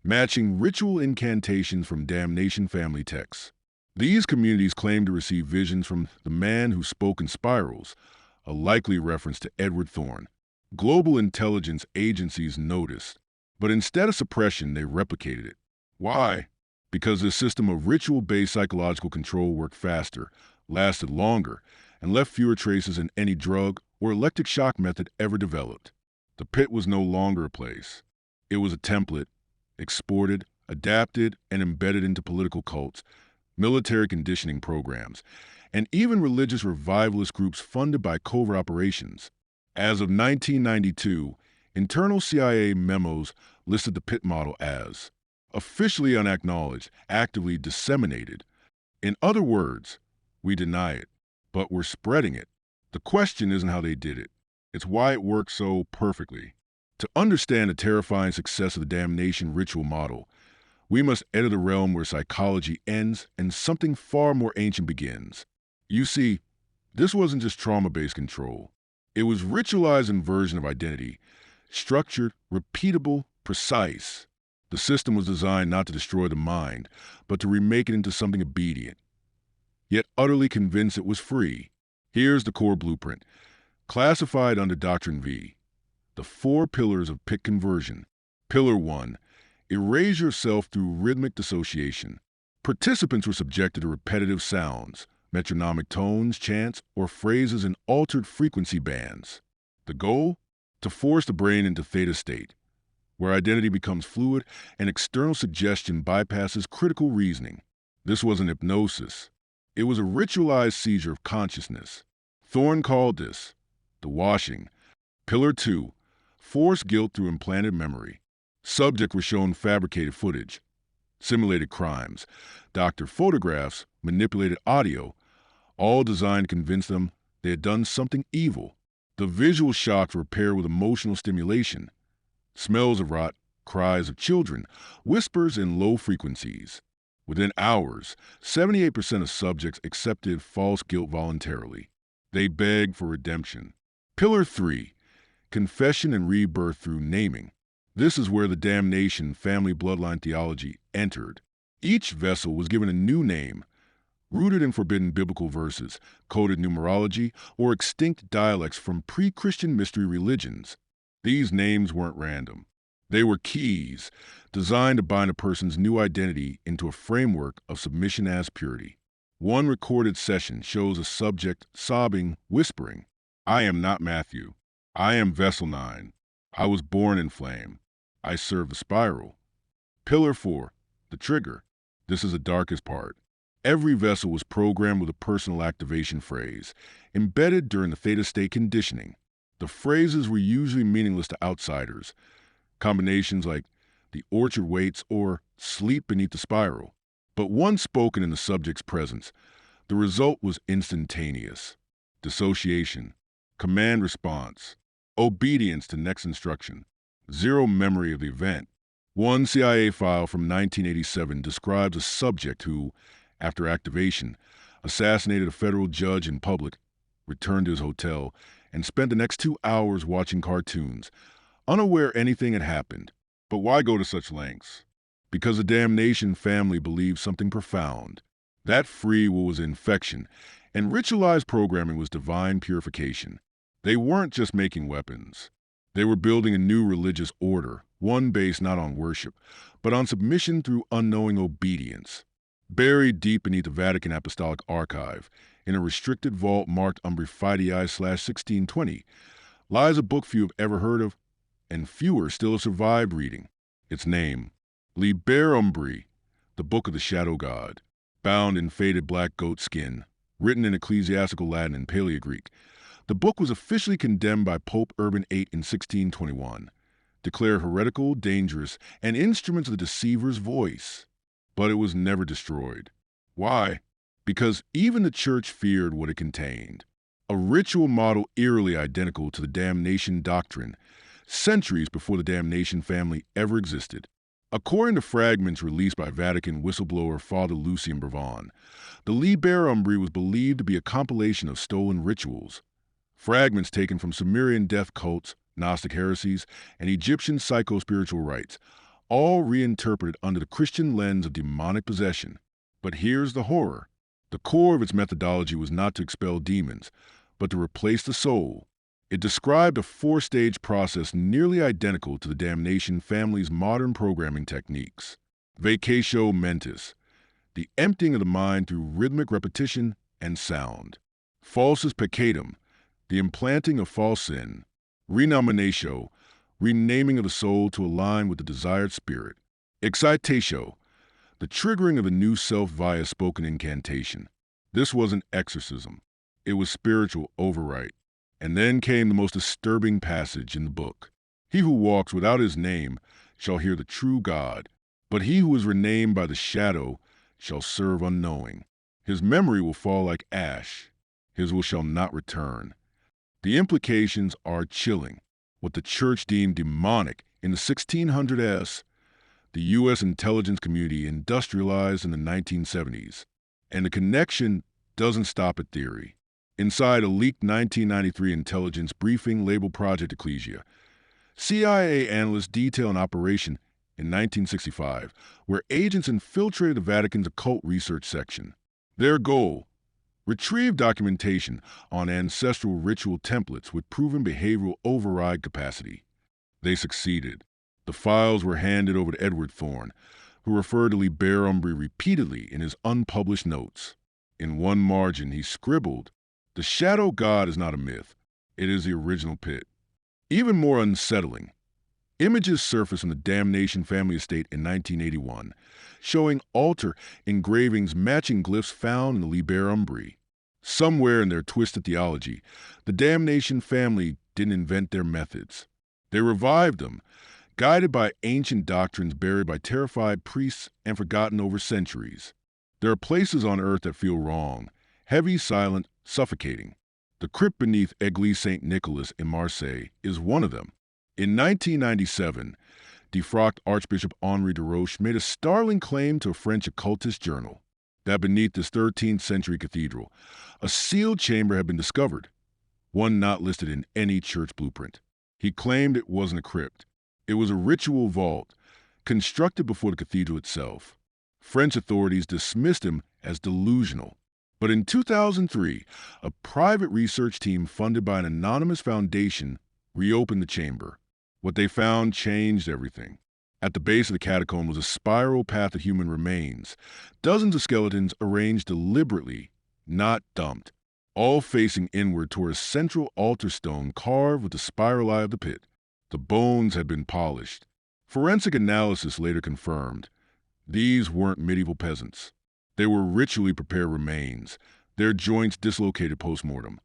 Speaker 1: matching ritual incantations from damnation family texts. These communities claimed to receive visions from the man who spoke in spirals, a likely reference to Edward Thorne. Global intelligence agencies noticed, but instead of suppression, they replicated it. Why? Because this system of ritual-based psychological control worked faster, lasted longer, and left fewer traces than any drug or electric shock method ever developed. The pit was no longer a place. It was a template, exported, adapted, and embedded into political cults, military conditioning programs, and even religious revivalist groups funded by covert operations. As of 1992, internal CIA memos listed the pit model as officially unacknowledged, actively disseminated. In other words, we deny it, but we're spreading it. The question isn't how they did it. It's why it works so perfectly. To understand the terrifying success of the damnation ritual model, we must enter the realm where psychology ends and something far more ancient begins. You see, this wasn't just trauma-based control. It was ritualized inversion of identity, structured, repeatable, precise. The system was designed not to destroy the mind, but to remake it into something obedient, yet utterly convinced it was free. Here's the core blueprint, classified under Doctrine V. The 4 pillars of pit conversion. Pillar 1. Erase yourself through rhythmic dissociation. Participants were subjected to repetitive sounds, metronomic tones, chants, or phrases in altered frequency bands. The goal? To force the brain into theta state, where identity becomes fluid and external suggestion bypasses critical reasoning. This wasn't hypnosis. It was a ritualized seizure of consciousness. Thorne called this the washing. Pillar 2. Forced guilt through implanted memory. Subject was shown fabricated footage, simulated crimes, doctored photographs, manipulated audio, all designed to convince them they had done something evil. The visual shocks were paired with emotional stimulation. Smells of rot, cries of children, whispers in low frequencies. Within hours, 78% of subjects accepted false guilt voluntarily. They begged for redemption. Pillar 3. Confession and rebirth through naming. This is where the damnation family bloodline theology entered. Each vessel was given a new name, rooted in forbidden biblical verses, coded numerology, or extinct dialects from pre-Christian mystery religions. These names weren't random. They were keys, designed to bind a person's new identity into a framework of submission as purity. One recorded session shows a subject sobbing, whispering, "I am not Matthew. I am Vessel 9. I was born in flame. I serve the spiral." Pillar 4, the trigger. This is the darkest part. Every vessel was programmed with a personal activation phrase, embedded during the theta state conditioning. The phrases were usually meaningless to outsiders. Combinations like "the orchard waits" or "sleep beneath the spiral." But once spoken in the subject's presence, the result was instantaneous. Dissociation, command response, obedience to next instruction, zero memory of the event. One CIA file from 1987 describes a subject who, after activation, assassinated a federal judge in public, returned to his hotel, and spent the next 2 hours watching cartoons, unaware anything had happened. But why go to such lengths? Because the damnation family believed something profound. That free will was infection, and ritualized programming was divine purification. They weren't just making weapons. They were building a new religious order, one based not on worship, but on submission through unknowing obedience. Buried deep beneath the Vatican Apostolic Archive, in a restricted vault marked Umbri Fidei/1620, lies a book few have ever heard of, and fewer still have survived reading. Its name, Liber Umbri, the Book of the Shadow God, bound in faded black goat skin, written in ecclesiastical Latin and Paleo-Greek. The book was officially condemned by Pope Urban VIII in 1621, declared heretical, dangerous, and instruments of the deceiver's voice. But it was never destroyed. Why? Because even the church feared what it contained. A ritual model eerily identical to the damnation doctrine, centuries before the damnation family ever existed. According to fragments released by Vatican whistleblower Father Lucien Brevon, the Liber Umbri was believed to be a compilation of stolen rituals. Fragments taken from Sumerian death cults, Gnostic heresies, and Egyptian psycho-spiritual rites, all reinterpreted under the Christian lens of demonic possession. But here's the horror. The core of its methodology was not to expel demons, but to replace the soul. It described a 4-stage process nearly identical to the damnation family's modern programming techniques. Vacatio mentis, the emptying of the mind through rhythmic repetition and sound. Falsus peccatum, the implanting of false sin. Renominatio, renaming of the soul to align with the desired spirit. Excitatio, the triggering of a new self via spoken incantation. This wasn't exorcism. It was spiritual override. And then came the most disturbing passage in the book. "He who walks without his name shall hear the true God, but he who is renamed by the shadow shall serve unknowing. His memory will fall like ash. His will shall not return." The implications are chilling. What the church deemed demonic in the 1600s, the U.S. intelligence community industrialized in the 1970s. And the connection doesn't stop at theory. Inside a leaked 1993 intelligence briefing labeled Project Ecclesia, CIA analysts detail an operation in 1965 where agents infiltrated the Vatican's occult research section. Their goal: retrieve documentation on ancestral ritual templates with proven behavioral override capacity. They succeeded. The files were handed over to Edward Thorne, who referred to Liber Umbri repeatedly in his unpublished notes. In one margin, he scribbled, "The shadow god is not a myth. It is the original pit." Even more unsettling, images surfaced from the damnation family estate in 1981, showing altar engravings matching glyphs found in the Liber Umbri. Somewhere in their twisted theology, the damnation family didn't invent their methods. They revived them, guided by ancient doctrines buried by terrified priests and forgotten over centuries. There are places on earth that feel wrong, heavy, silent, suffocating. The crypt beneath Église Saint-Nicolas in Marseille is one of them. In 1997, defrocked Archbishop Henri de Roche made a startling claim to a French occultist journal that beneath this 13th century cathedral, a sealed chamber had been discovered, one not listed in any church blueprint. He claimed it wasn't a crypt. It was a ritual vault, constructed before the cathedral itself. French authorities dismissed him as delusional. But in 2003, a private research team funded by an anonymous foundation reopened the chamber. What they found changed everything. At the base of the catacomb was a spiral path of human remains, dozens of skeletons arranged deliberately, not dumped, all facing inward toward a central altar stone carved with the spiral eye of the pit. The bones had been polished. Forensic analysis later confirmed these weren't medieval peasants. They were ritually prepared remains, their joints dislocated post-mortem,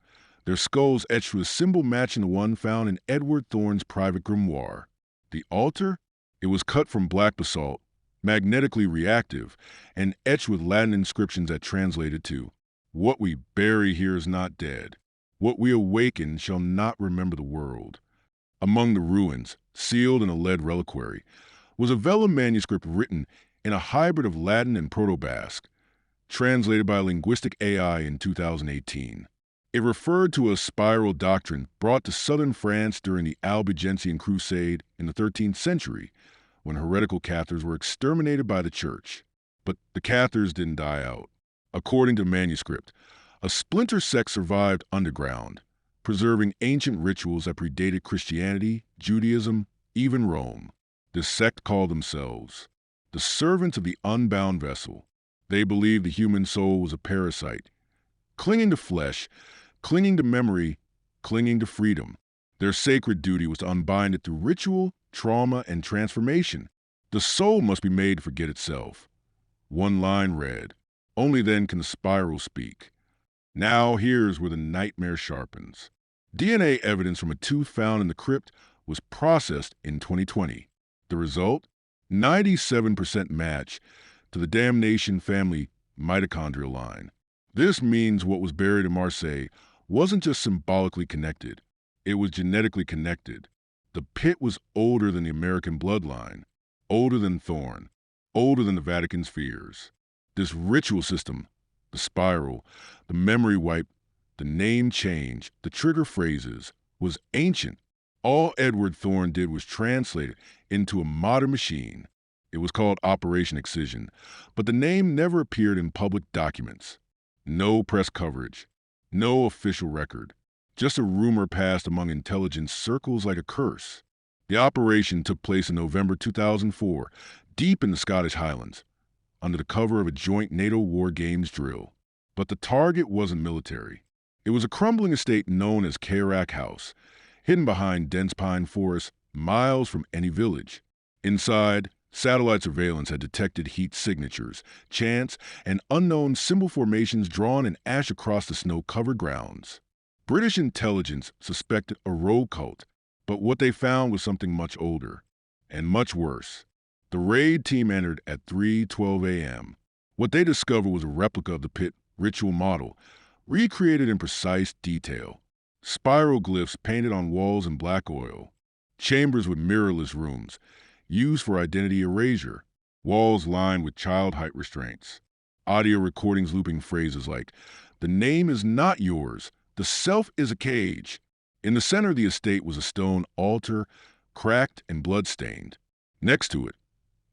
Speaker 1: their skulls etched with a symbol matching the one found in Edward Thorne's private grimoire. The altar? It was cut from black basalt, magnetically reactive, and etched with Latin inscriptions that translated to, "What we bury here is not dead. What we awaken shall not remember the world." Among the ruins, sealed in a lead reliquary, was a vellum manuscript written in a hybrid of Latin and Proto-Basque, translated by a linguistic AI in 2018. It referred to a spiral doctrine brought to southern France during the Albigensian Crusade in the 13th century, when heretical Cathars were exterminated by the church. But the Cathars didn't die out. According to the manuscript, a splinter sect survived underground, preserving ancient rituals that predated Christianity, Judaism, even Rome. This sect called themselves the servants of the unbound vessel. They believed the human soul was a parasite, clinging to flesh, clinging to memory, clinging to freedom. Their sacred duty was to unbind it through ritual, trauma, and transformation. The soul must be made to forget itself. One line read, "Only then can the spiral speak." Now here's where the nightmare sharpens. DNA evidence from a tooth found in the crypt was processed in 2020. The result? 97% match to the damnation family mitochondrial line. This means what was buried in Marseille wasn't just symbolically connected. It was genetically connected. The pit was older than the American bloodline, older than Thorne, older than the Vatican's fears. This ritual system, the spiral, the memory wipe, the name change, the trigger phrases, was ancient. All Edward Thorne did was translate it into a modern machine. It was called Operation Excision, but the name never appeared in public documents. No press coverage, no official record, just a rumor passed among intelligence circles like a curse. The operation took place in November 2004, deep in the Scottish Highlands, under the cover of a joint NATO war games drill. But the target wasn't military. It was a crumbling estate known as Carac House, hidden behind dense pine forests miles from any village. Inside, satellite surveillance had detected heat signatures, chants, and unknown symbol formations drawn in ash across the snow-covered grounds. British intelligence suspected a rogue cult, but what they found was something much older and much worse. The raid team entered at 3:12 a.m. What they discovered was a replica of the pit ritual model, recreated in precise detail. Spiral glyphs painted on walls in black oil, chambers with mirrorless rooms, used for identity erasure, walls lined with child height restraints, audio recordings looping phrases like, "The name is not yours, the self is a cage." In the center of the estate was a stone altar, cracked and blood-stained. Next to it,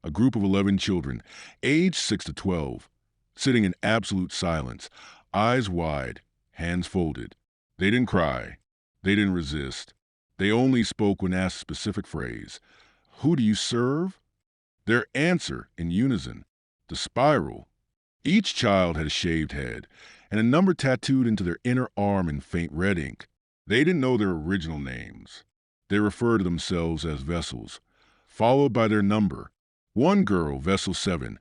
Speaker 1: a group of 11 children, aged 6 to 12, sitting in absolute silence, eyes wide, hands folded. They didn't cry. They didn't resist. They only spoke when asked a specific phrase. "Who do you serve?" Their answer, in unison, "The spiral." Each child had a shaved head and a number tattooed into their inner arm in faint red ink. They didn't know their original names. They referred to themselves as vessels, followed by their number. One girl, Vessel 7,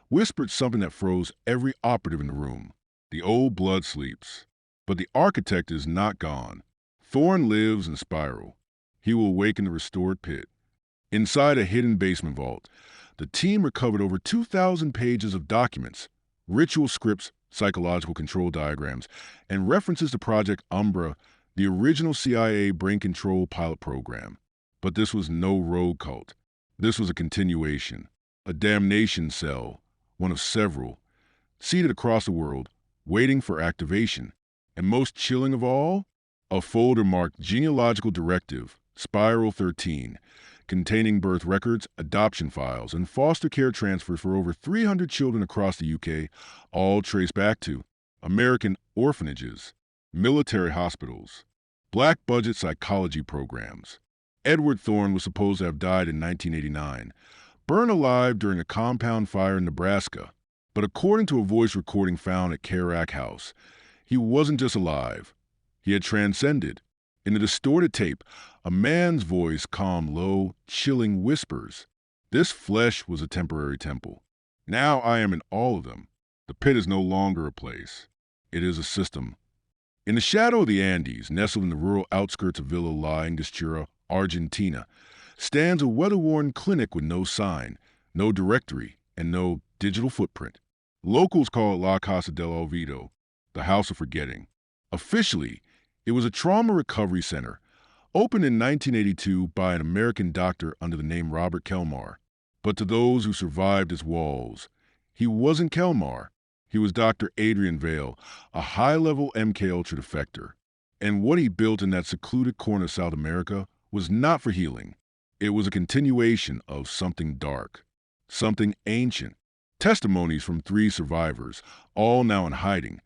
Speaker 1: whispered something that froze every operative in the room. "The old blood sleeps. But the architect is not gone. Thorne lives in Spiral. He will awaken the restored pit." Inside a hidden basement vault, the team recovered over 2,000 pages of documents, ritual scripts, psychological control diagrams, and references to Project Umbra, the original CIA brain control pilot program. But this was no rogue cult. This was a continuation, a damnation cell, one of several, seated across the world, waiting for activation. And most chilling of all, a folder marked Genealogical Directive, Spiral 13, containing birth records, adoption files, and foster care transfers for over 300 children across the UK, all traced back to American orphanages, military hospitals, black budget psychology programs, Edward Thorne was supposed to have died in 1989, burned alive during a compound fire in Nebraska. But according to a voice recording found at Kerouac House, he wasn't just alive. He had transcended. In the distorted tape, a man's voice calmed low, chilling whispers. This flesh was a temporary temple. Now I am in all of them. The pit is no longer a place. It is a system. In the shadow of the Andes, nestled in the rural outskirts of Villa La Angostura, Argentina, stands a weather-worn clinic with no sign, no directory, and no digital footprint. Locals call it La Casa del Olvido, the House of Forgetting. Officially, it was a trauma recovery center, opened in 1982 by an American doctor under the name Robert Kelmar. But to those who survived its walls, he wasn't Kelmar. He was Dr. Adrian Vale, a high-level MKUltra defector. And what he built in that secluded corner of South America was not for healing. It was a continuation of something dark, something ancient. Testimonies from 3 survivors, all now in hiding,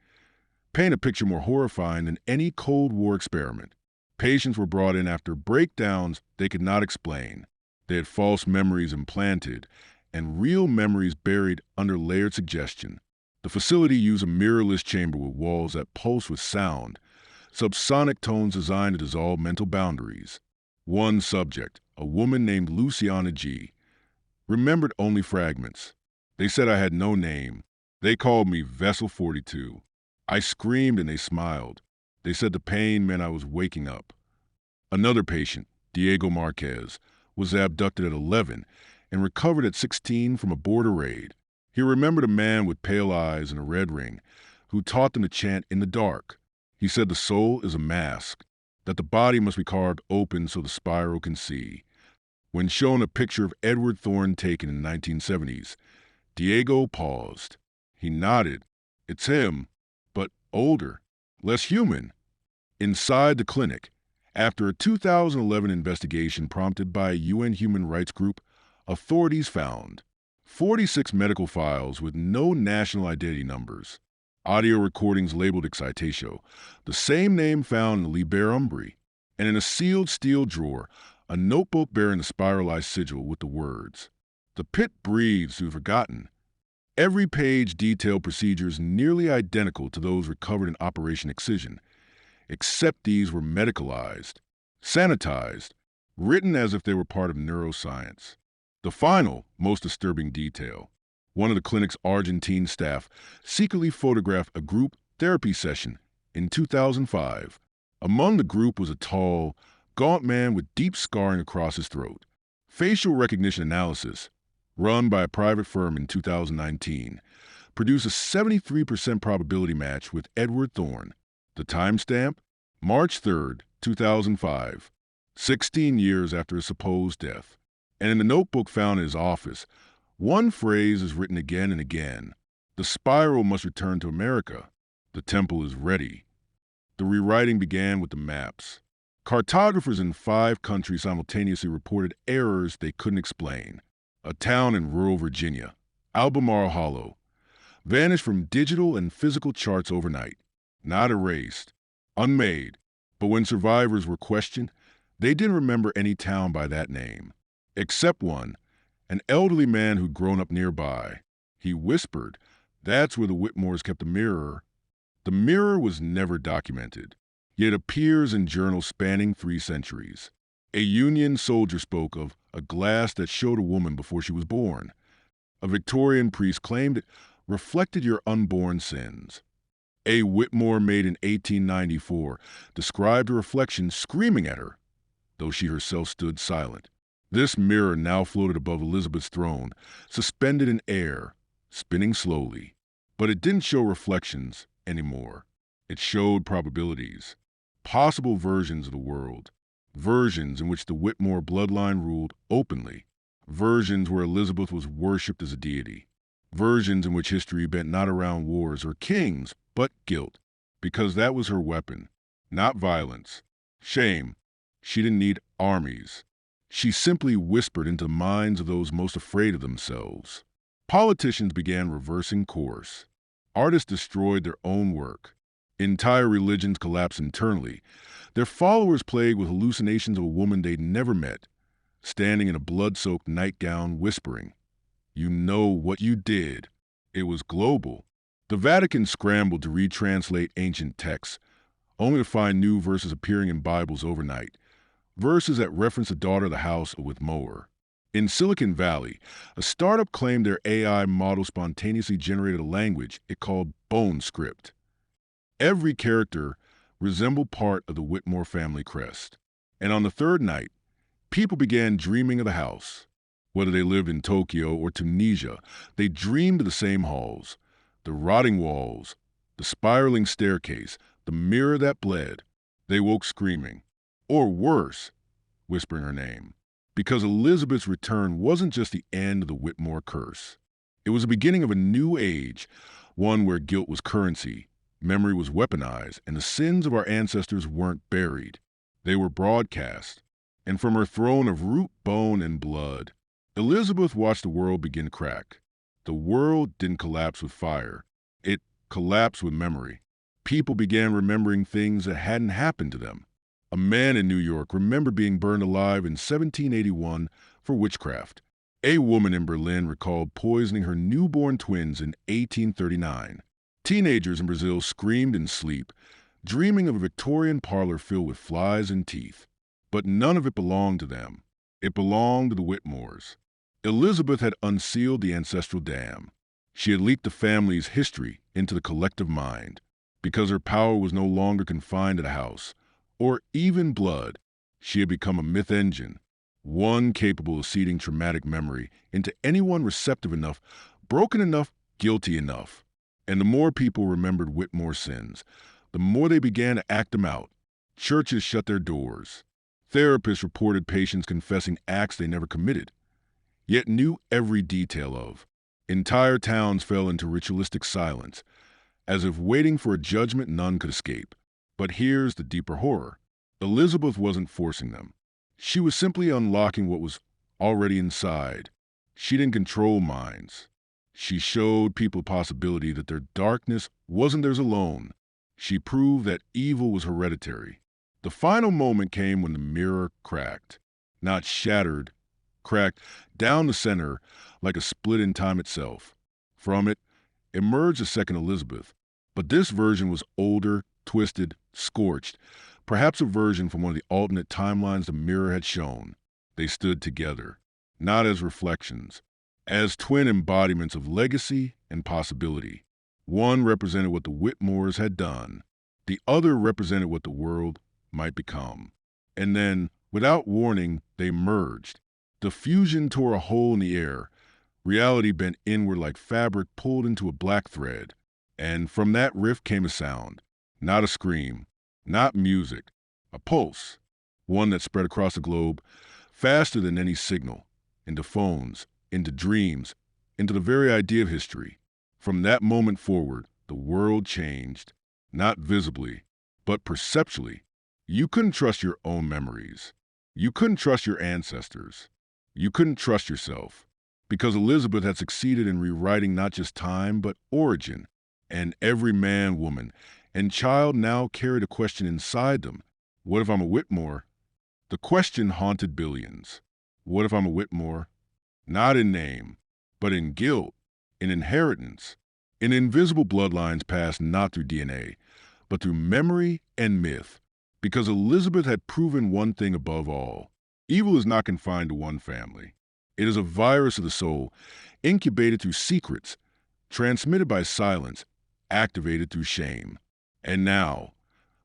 Speaker 1: paint a picture more horrifying than any Cold War experiment. Patients were brought in after breakdowns they could not explain. They had false memories implanted and real memories buried under layered suggestion. The facility used a mirrorless chamber with walls that pulse with sound, subsonic tones designed to dissolve mental boundaries. One subject, a woman named Luciana G., remembered only fragments. They said I had no name. They called me Vessel 42. I screamed and they smiled. They said the pain meant I was waking up. Another patient, Diego Marquez, was abducted at 11 and recovered at 16 from a border raid. He remembered a man with pale eyes and a red ring who taught them to chant in the dark. He said the soul is a mask, that the body must be carved open so the spiral can see. When shown a picture of Edward Thorne taken in the 1970s, Diego paused. He nodded. It's him, but older, less human. Inside the clinic, after a 2011 investigation prompted by a UN human rights group, authorities found 46 medical files with no national identity numbers, audio recordings labeled Excitatio, the same name found in Liber Umbri, and in a sealed steel drawer, a notebook bearing the spiralized sigil with the words, "The pit breathes through forgotten." Every page detailed procedures nearly identical to those recovered in Operation Excision, except these were medicalized, sanitized, written as if they were part of neuroscience. The final, most disturbing detail: one of the clinic's Argentine staff secretly photographed a group therapy session in 2005. Among the group was a tall, gaunt man with deep scarring across his throat. Facial recognition analysis, run by a private firm in 2019, produced a 73% probability match with Edward Thorne. The timestamp? March 3rd, 2005, 16 years after his supposed death. And in the notebook found in his office, one phrase is written again and again: "The spiral must return to America. The temple is ready." The rewriting began with the maps. Cartographers in 5 countries simultaneously reported errors they couldn't explain. A town in rural Virginia, Albemarle Hollow, vanished from digital and physical charts overnight. Not erased, unmade, but when survivors were questioned, they didn't remember any town by that name. Except one, an elderly man who'd grown up nearby. He whispered, "That's where the Whitmores kept a mirror." The mirror was never documented, yet appears in journals spanning 3 centuries. A Union soldier spoke of a glass that showed a woman before she was born. A Victorian priest claimed it reflected your unborn sins. A Whitmore made in 1894 described a reflection screaming at her, though she herself stood silent. This mirror now floated above Elizabeth's throne, suspended in air, spinning slowly. But it didn't show reflections anymore. It showed probabilities, possible versions of the world, versions in which the Whitmore bloodline ruled openly, versions where Elizabeth was worshipped as a deity, versions in which history bent not around wars or kings, but guilt, because that was her weapon, not violence, shame. She didn't need armies. She simply whispered into the minds of those most afraid of themselves. Politicians began reversing course. Artists destroyed their own work. Entire religions collapse internally, their followers plagued with hallucinations of a woman they'd never met, standing in a blood-soaked nightgown whispering, "You know what you did." It was global. The Vatican scrambled to retranslate ancient texts, only to find new verses appearing in Bibles overnight, verses that reference the daughter of the house of Whitmore. In Silicon Valley, a startup claimed their AI model spontaneously generated a language it called Bone Script. Every character resembled part of the Whitmore family crest. And on the third night, people began dreaming of the house. Whether they lived in Tokyo or Tunisia, they dreamed of the same halls, the rotting walls, the spiraling staircase, the mirror that bled. They woke screaming, or worse, whispering her name. Because Elizabeth's return wasn't just the end of the Whitmore curse. It was the beginning of a new age, one where guilt was currency, memory was weaponized, and the sins of our ancestors weren't buried. They were broadcast. And from her throne of root, bone, and blood, Elizabeth watched the world begin to crack. The world didn't collapse with fire. It collapsed with memory. People began remembering things that hadn't happened to them. A man in New York remembered being burned alive in 1781 for witchcraft. A woman in Berlin recalled poisoning her newborn twins in 1839. Teenagers in Brazil screamed in sleep, dreaming of a Victorian parlor filled with flies and teeth. But none of it belonged to them. It belonged to the Whitmores. Elizabeth had unsealed the ancestral dam. She had leaked the family's history into the collective mind. Because her power was no longer confined to the house, or even blood, she had become a myth engine, one capable of seeding traumatic memory into anyone receptive enough, broken enough, guilty enough. And the more people remembered Whitmore's sins, the more they began to act them out. Churches shut their doors. Therapists reported patients confessing acts they never committed, yet knew every detail of. Entire towns fell into ritualistic silence, as if waiting for a judgment none could escape. But here's the deeper horror. Elizabeth wasn't forcing them. She was simply unlocking what was already inside. She didn't control minds. She showed people possibility that their darkness wasn't theirs alone. She proved that evil was hereditary. The final moment came when the mirror cracked. Not shattered, cracked down the center like a split in time itself. From it emerged a second Elizabeth. But this version was older, twisted, scorched, perhaps a version from one of the alternate timelines the mirror had shown. They stood together, not as reflections, as twin embodiments of legacy and possibility. One represented what the Whitmores had done. The other represented what the world might become. And then, without warning, they merged. The fusion tore a hole in the air. Reality bent inward like fabric pulled into a black thread. And from that rift came a sound. Not a scream, not music, a pulse. One that spread across the globe, faster than any signal, into phones, into dreams, into the very idea of history. From that moment forward, the world changed, not visibly, but perceptually. You couldn't trust your own memories. You couldn't trust your ancestors. You couldn't trust yourself. Because Elizabeth had succeeded in rewriting not just time, but origin. And every man, woman, and child now carried a question inside them. What if I'm a Whitmore? The question haunted billions. What if I'm a Whitmore? Not in name, but in guilt, in inheritance, in invisible bloodlines passed not through DNA, but through memory and myth. Because Elizabeth had proven one thing above all. Evil is not confined to one family. It is a virus of the soul, incubated through secrets, transmitted by silence, activated through shame. And now,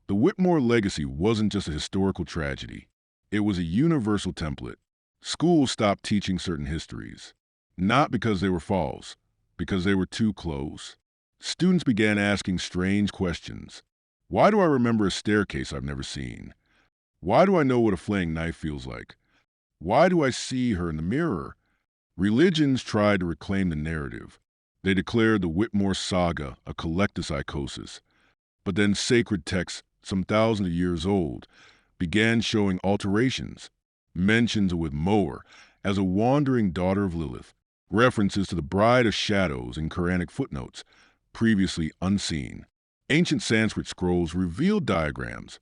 Speaker 1: the Whitmore legacy wasn't just a historical tragedy. It was a universal template. Schools stopped teaching certain histories, not because they were false, because they were too close. Students began asking strange questions. Why do I remember a staircase I've never seen? Why do I know what a flaying knife feels like? Why do I see her in the mirror? Religions tried to reclaim the narrative. They declared the Whitmore saga a collective psychosis. But then sacred texts, some thousands of years old, began showing alterations, mentions of Whitmore as a wandering daughter of Lilith, references to the bride of shadows in Quranic footnotes, previously unseen. Ancient Sanskrit scrolls revealed diagrams,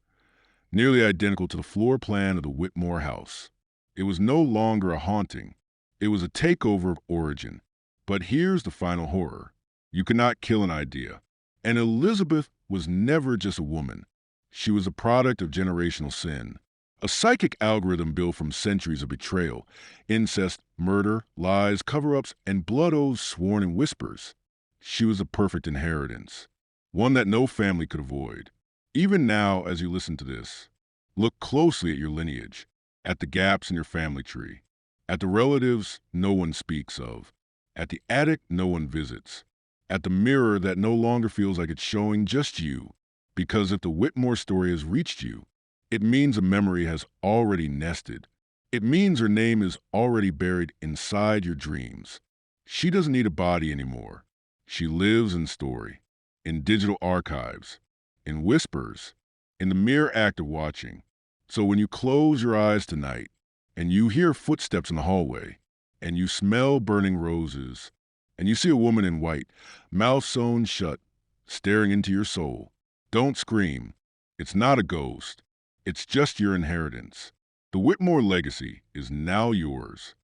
Speaker 1: nearly identical to the floor plan of the Whitmore house. It was no longer a haunting. It was a takeover of origin. But here's the final horror. You cannot kill an idea. And Elizabeth was never just a woman. She was a product of generational sin. A psychic algorithm built from centuries of betrayal, incest, murder, lies, cover-ups, and blood oaths sworn in whispers. She was a perfect inheritance, one that no family could avoid. Even now, as you listen to this, look closely at your lineage, at the gaps in your family tree, at the relatives no one speaks of, at the attic no one visits, at the mirror that no longer feels like it's showing just you. Because if the Whitmore story has reached you, it means a memory has already nested. It means her name is already buried inside your dreams. She doesn't need a body anymore. She lives in story, in digital archives, in whispers, in the mere act of watching. So when you close your eyes tonight and you hear footsteps in the hallway and you smell burning roses and you see a woman in white, mouth sewn shut, staring into your soul, don't scream. It's not a ghost. It's just your inheritance. The Whitmore legacy is now yours.